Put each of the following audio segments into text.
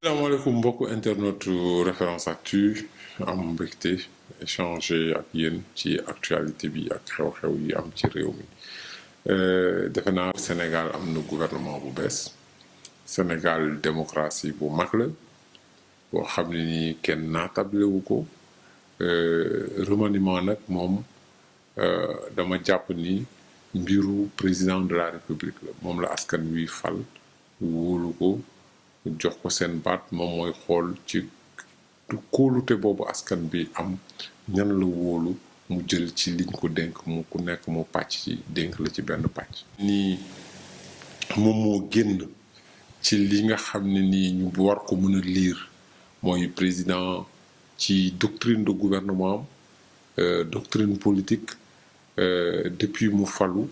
salaamaaleykum mbokku internet référence actu am mbégte échanger ak yéen ci actualité bi ak xew-xew yi am ci réew mi defe naa Sénégal am na gouvernement bu bees Sénégal démocratie bu mag la boo xam ne nii kenn naatable wu ko remaniement nag moom dama jàpp ni mbiru président de la république la moom la askan wi fal wóolu ko jox ko seen baat moom mooy xool ci kóolute boobu askan bi am ñan la wóolu mu jël ci liñ ko dénk mu ku nekk mu pàcc ci dénk la ci benn pàcc nii moom moo génn ci li nga xam ne nii ñu war ko mën a lire mooy président ci doctrine de gouvernement am doctrine politique depuis mu falu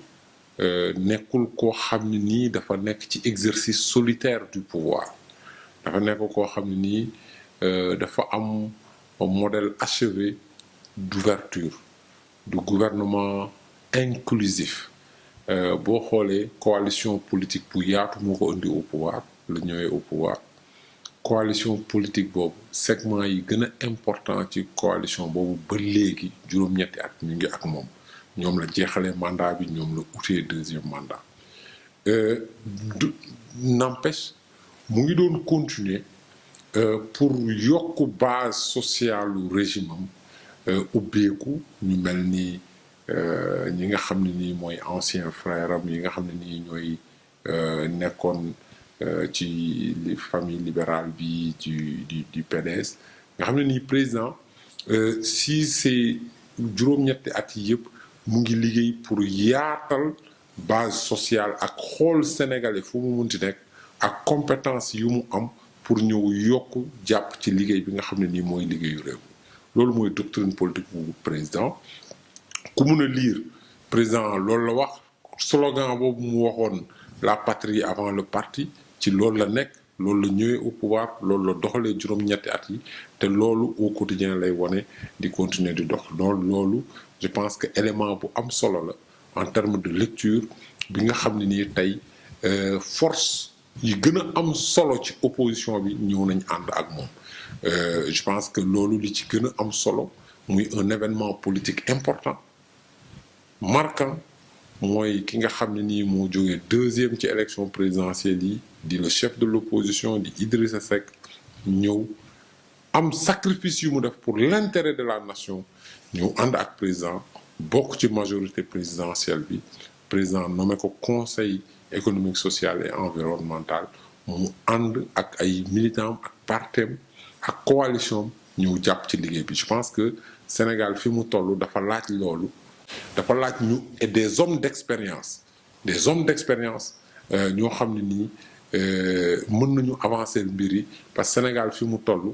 nekkul koo xam ne nii dafa nekk ci exercice solitaire du pouvoir dafa nekk koo xam ne nii dafa am un modèle achevé d'ouverture du gouvernement inclusif boo xoolee coalition politique bu yaatu moo ko indi au pouvoir la ñëwee au pouvoir coalition politique boobu segment yi gën a important ci coalition boobu ba léegi juróom-ñetti at ñu ngi ak moom ñoom la jeexalee mandat bi ñoom la utee deuxième mandat n'empêche mu ngi doon continuer pour yokk base sociale u régime am ubbeeku ñu mel ni ñi nga xam ne nii mooy ancien frère am yi nga xam ne nii ñooy nekkoon ci famille libérale bi du PDS nga xam ne nii président si c'est juróom-ñetti at yi yëpp mu ngi liggéey pour yaatal base sociale ak xool sénégalais fu mu munti nekk ak compétence yu mu am pour ñëw yokk jàpp ci liggéey bi nga xam ne nii mooy liggéeyu réew loolu mooy doctrine politique bu président ku mun a lire président loolu la wax slogan boobu mu waxoon la patrie avant le parti ci loolu la nekk loolu la ñëwee au pouvoir loolu la doxalee juróom-ñetti at yi te loolu au quotidien lay wone di continuer di dox loolu je pense que élément bu am solo la en termes de lecture bi nga xam ne nii tey force yi gën a am solo ci opposition bi ñëw nañ ànd ak moom je pense que loolu li ci gën a am solo muy un événement politique important marquant mooy ki nga xam ne nii moo jógee deuxième ci élection présidentielle yi di le chef de l'opposition di Idrissa Seck ñëw am sacrifice yu mu def pour l'intérêt de la nation ñëw ànd ak président bokk ci majorité présidentielle bi président nommé ko conseil économique social et environnemental mu ànd ak ay militants ak partem ak coalition ñëw jàpp ci liggéey bi je pense que Sénégal fi mu toll dafa laaj loolu dafa laaj ñu et des hommes d'expérience ñoo xam ne nii mën nañu avancer mbir yi parce que Sénégal fi mu toll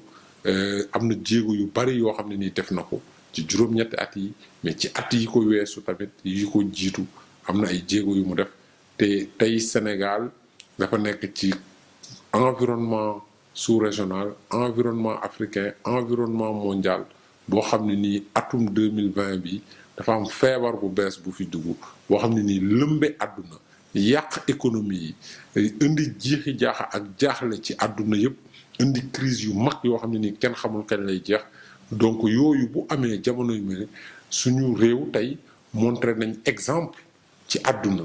am na jéego yu bari yoo xam ne nii def na ko ci juróom-ñetti at yi mais ci at yi ko weesu tamit yi ko jiitu am na ay jéego yu mu def te tey Sénégal dafa nekk ci environnement sous-régional environnement africain environnement mondial boo xam ne nii atum 2020 bi dafa am feebar bu bees bu fi dugg boo xam ne nii lëmbe àdduna yàq économie yi indi jiixi jaaxa ak jaaxle ci àdduna yëpp indi crise yu mag yoo xam ne nii kenn xamul kañ lay jeex donc yooyu bu amee jamono yu mel suñu réew tey montré nañ exemple ci àdduna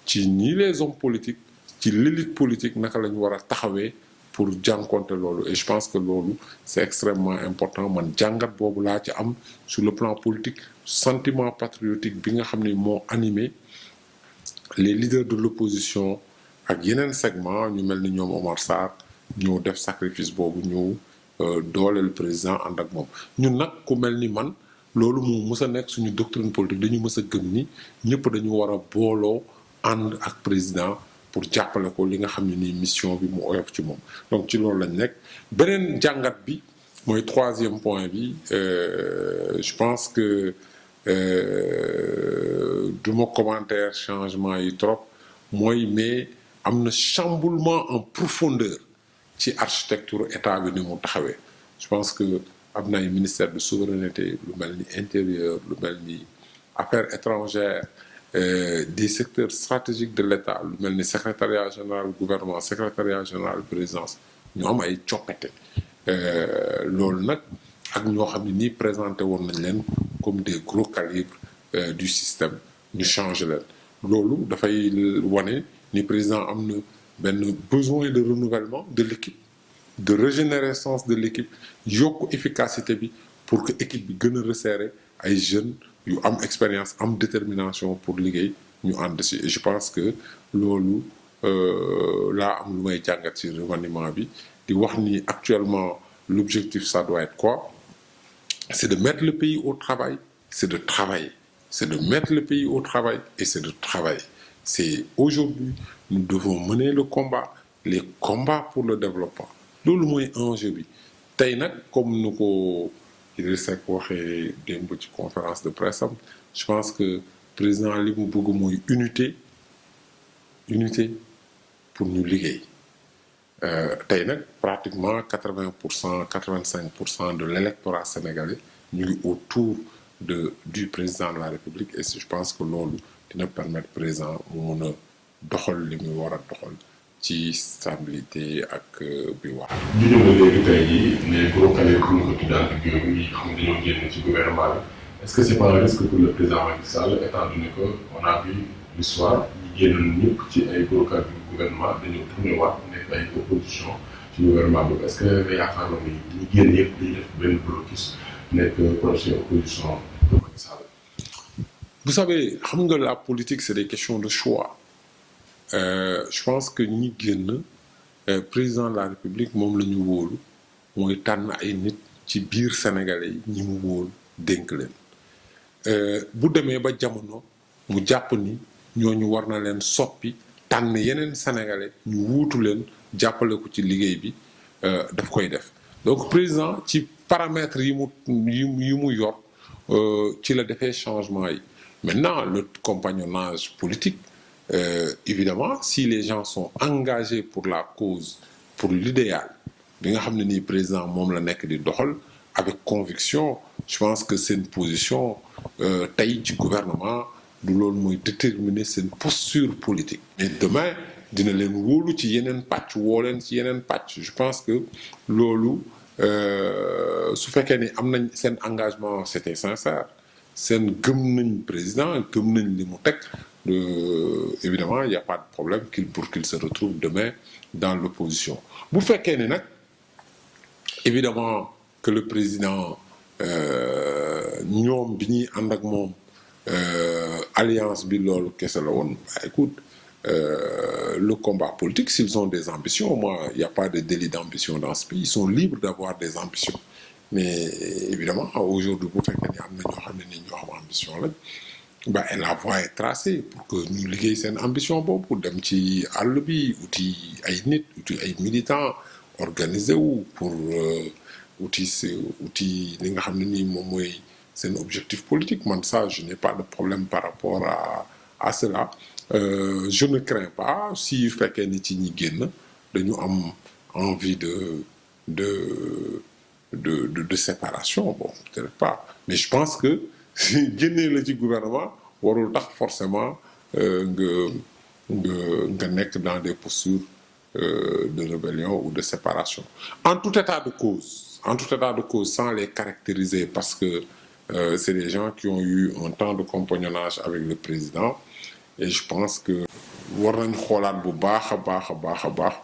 ci ñii les hommes politiques ci l'élite politique naka la ñu war a taxawee pour jànkonte loolu et je pense que loolu c'est extrêmement important man jàngat boobu laa ci am sur le plan politique sentiment patriotique bi nga xam ne moo animé les leaders de l'opposition ak yeneen segment ñu mel ni ñoom Omar Sarr ñëw def sacrifice boobu ñëw dooleel président ànd ak moom ñun nag ku mel ni man loolu moo mës a nekk suñu doctrine politique dañu mës a gëm ni ñëpp dañu war a booloo ànd ak président pour jàppale ko li nga xam ne nii mission bi mu oyof ci moom donc ci loolu lañ nekk beneen jàngat bi mooy troisième point bi je pense que du ma commentaire changement yi trop mooy mais am na chamboulement en profondeur ci architecture état bi ni mu taxawee je pense que am na ay ministère de souveraineté lu mel ni intérieur lu mel ni affaires étrangères des secteurs stratégiques de l'État lu mel ni secrétariat général gouvernement secrétariat général présidence ñu am ay coppite loolu nag ak ñoo xam ne nii présenté woon nañ leen comme des gros calibres du système ñu changé leen loolu dafay wane ni président am na benn besoin de renouvellement de l'équipe de régénérescence de l'équipe yokk efficacité bi pour que équipe bi gën a resserrer ay jeunes yu am expérience am détermination pour liggéey ñu ànd si et je pense que loolu laa am lu may jàngat ci remaniement bi di wax ni actuellement l'objectif ça doit être quoi? C'est de mettre le pays au travail, c'est de travailler. C'est de mettre le pays au travail et c'est de travailler. C'est aujourd'hui, nous devons mener le combat, les combats pour le développement. loolu mooy enjeu bi tey nag comme nu ko Idrissa Seck waxee démb ci conférence de presse am je pense que président li mu bëgg mooy unité pour ñu liggéey tey nag pratiquement 80% 85% de l'électorat sénégalais ñu ngi autour du président de la République et je pense que loolu dina permettre président mu mun a doxal li muy war a doxal ci stabilité ak bi wax. ñu ñëw na léegi tey jii les gros calibres comme ni ko tuddee ak yi xam ne dañoo génn ci gouvernement bi est-ce que c'est pas un risque pour le président Macky Sall étant donné que on a vu l'histoire ñi génnoon ñëpp ci ay gros calibres gouvernement dañoo tourné waat nekk ay opposition ci gouvernement bi est-ce que nga yaakaar ni ñi génn yëpp dañuy def benn blocus nekk prochaine opposition de Macky Sall. Vous savez xam nga la politique c'est des questions de choix. Je pense que ñi génn président de la République moom la ñu wóolu mooy tànn ay nit ci biir sénégalais yi ñi mu wóolu dénk leen bu demee ba jamono mu jàpp ni ñooñu war na leen soppi tànn yeneen sénégalais ñu wuutu leen jàppale ko ci liggéey bi daf koy def donc président ci paramètres yi mu yor ci la defee changement yi maintenant le compagnonnage politique évidemment si les gens sont engagés pour la cause pour l'idéal bi nga xam ne nii président moom la nekk di doxal avec conviction je pense que seen position tey ci gouvernement du loolu mooy déterminer seen posture politique mais demain dina leen wóolu ci yeneen pàcc woo leen ci yeneen pàcc je pense que loolu su fekkee ni am nañ seen engagement c'était sincère seen gëm nañ président gëm nañ li mu teg évidemment il n'y a pas de problème pour qu'il se retrouve demain dans l'opposition bu fekkee ne nag évidemment que le président ñoom bi ñuy ànd ak moom alliance bi loolu kese la woon écoute le combat politique s'ils ont des ambitions moi il n'y a pas de délit d'ambition dans ce pays ils sont libres d'avoir des ambitions mais évidemment aujourd'hui bu fekkee ne am na ñoo xam ne ni ñoo xam ambition lañ bah la voie est tracée pour que ñu liggéey seen ambition boobu dem ci àll bi uti ay nit uti ay militants organisé wu pour uti li nga xam ne nii moom mooy seen objectif politique man ça je n'ai pas de problème par rapport à cela je ne crains pas si fekkee ni ci ñi génn dañu am envie de séparation bon peut-être pas mais je pense que génnee la ci gouvernement warul tax forcément nga nekk dans des postures de rébellion ou de séparation en tout état de cause sans les caractériser parce que c'est des gens qui ont eu un temps de compagnonnage avec le président et je pense que war nañ xoolaat bu baax a baax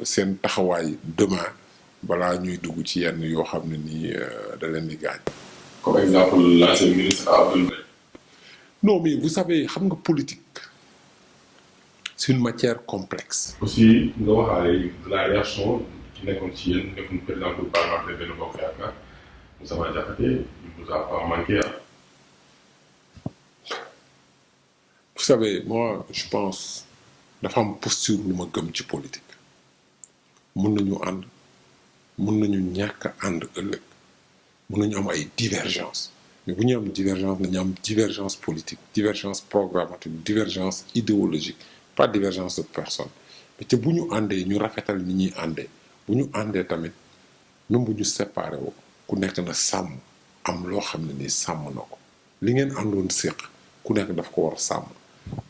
seen taxawaay demain balaa ñuy dugg ci yenn yoo xam ne nii da leen di gaañ. Comme exemple l'ancien ministre Abdoul Mbaye. Non mais vous savez xam nga politique c'est une matière complexe. aussi nga waxaale la réaction ci nekkoon ci yéen nekkoon président du parlementaire Benno Bokk Yaakaar Moustapha Diakhaté il vous a pas manqué. Vous savez moi je pense dafa am posture lu ma gëm ci politique mun nañu ànd mun nañu ñàkk ànd ëllëg. mën nañu am ay divergence mais bu ñu am divergence nañu am divergence politique divergence programmatique divergence idéologique pas divergence de personne mais te bu ñu àndee ñu rafetal ni ñuy àndee bu ñu àndee tamit même bu ñu séparé woo ku nekk na sàmm am loo xam ne ni sàmm na ko li ngeen àndoon séq ku nekk daf ko war a sàmm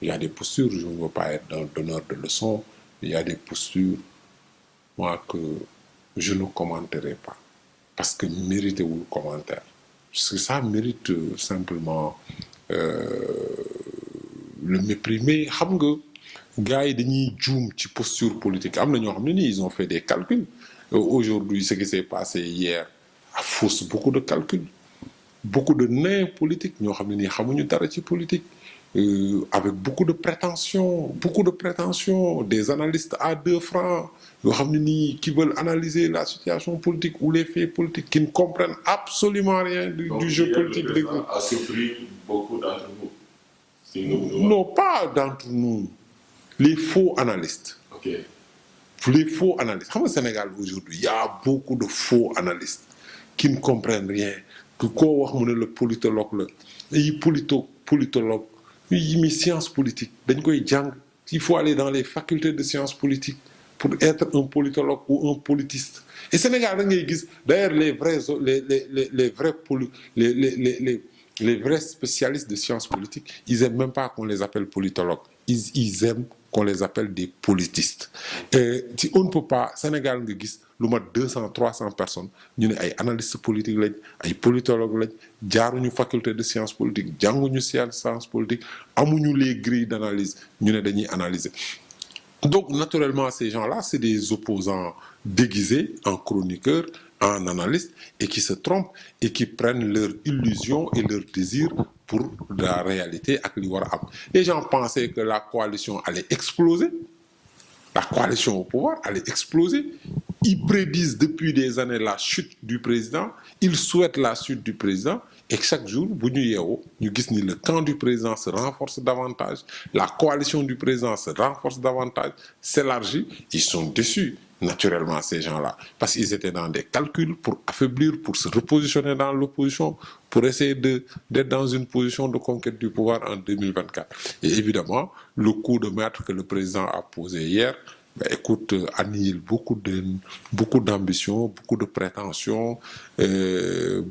il y a des postures je ne veux pas être un donneur de leçons il y a des postures moi, que je ne commenterai pas. Parce que mérité ou le commentaire. Parce que ça mérite simplement le mépris. Mais, xam nga, gars yi dañuy juum ci posture politique. Am na ñoo xam ne nii ils ont fait des calculs. Aujourd'hui, ce qui s'est passé hier fausse beaucoup de calculs. Beaucoup de nains politiques, ñoo xam ne nii xamuñu dara ci politique. Avec beaucoup de prétentions, des analystes à 2 francs, yoo xam ne nii qui veulent analyser la situation politique ou les faits politiques, qui ne comprennent absolument rien du jeu politique. Donc, le président a surpris beaucoup d'entre vous. Non, pas d'entre nous. Les faux analystes. Ok. Les faux analystes. Au Sénégal aujourd'hui, il y a beaucoup de faux analystes qui ne comprennent rien. Que quoi wax mu ne le politologue la, yi politologue, yi sciences politiques. Dañ koy jàng. Il faut aller dans les facultés de sciences politiques pour être un politologue ou un politiste. Et Sénégal, d'ailleurs, les vrais spécialistes de sciences politiques, ils n'aiment même pas qu'on les appelle politologues. Ils aiment qu'on les appelle des politistes. Et si on ne peut pas, Sénégal, nga gis lu mat 200 300 personnes ñu ne ay analystes politiques lañ ay politologues lañ jaaruñu faculté de sciences politiques jànguñu sciences politiques amuñu les grilles d'analyse ñu ne dañuy analyser. Donc naturellement ces gens-là c'est des opposants déguisés en chroniqueurs, en analystes et qui se trompent et qui prennent leur illusion et leur désir pour la réalité ak li war a am. Les gens pensaient que la coalition allait exploser. La coalition au pouvoir allait exploser. Ils prédisent depuis des années la chute du président. Ils souhaitent la chute du président. Et chaque jour, le camp du président se renforce davantage. La coalition du président se renforce davantage, s'élargit. Ils sont déçus, naturellement, ces gens-là. Parce qu'ils étaient dans des calculs pour affaiblir, pour se repositionner dans l'opposition, pour essayer d'être dans une position de conquête du pouvoir en 2024. Et évidemment, le coup de maître que le président a posé hier, annihile beaucoup d'ambition, beaucoup de prétentions,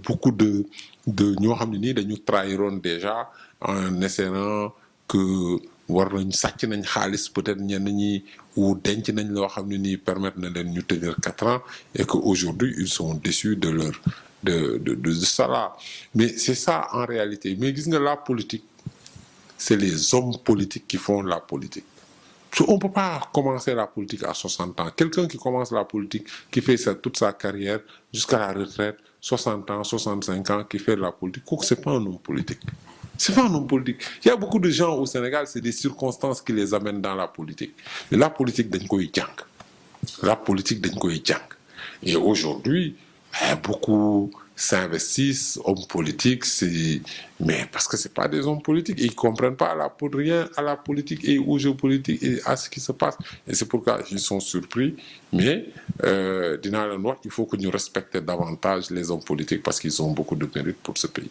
beaucoup de ñoo xam ne nii dañu trahiroon déjà en essayant que war nañ sàcc nañ xaalis peut-être ñenn ñi ou denc nañ loo xam ne nii permettre na leen ñu tenir 4 ans et que aujourd'hui ils sont déçus de leur de ça là. Mais c'est ça en réalité. Mais gis nga la politique, c'est les hommes politiques qui font la politique. On ne peut pas commencer la politique à 60 ans. Quelqu'un qui commence la politique, qui fait toute sa carrière jusqu'à la retraite, 60 ans, 65 ans, qui fait la politique, ce n'est pas un homme politique. C'est pas un homme politique. Il y a beaucoup de gens au Sénégal, c'est des circonstances qui les amènent dans la politique. Mais la politique, dañ koy jàng. La politique, dañ koy jàng. Et aujourd'hui, beaucoup s'investissent, hommes politiques, mais parce que c'est pas des hommes politiques, ils comprennent pas rien à la politique et au géopolitique et à ce qui se passe. Et c'est pourquoi ils sont surpris. Mais il faut que nous respections davantage les hommes politiques parce qu'ils ont beaucoup de mérite pour ce pays.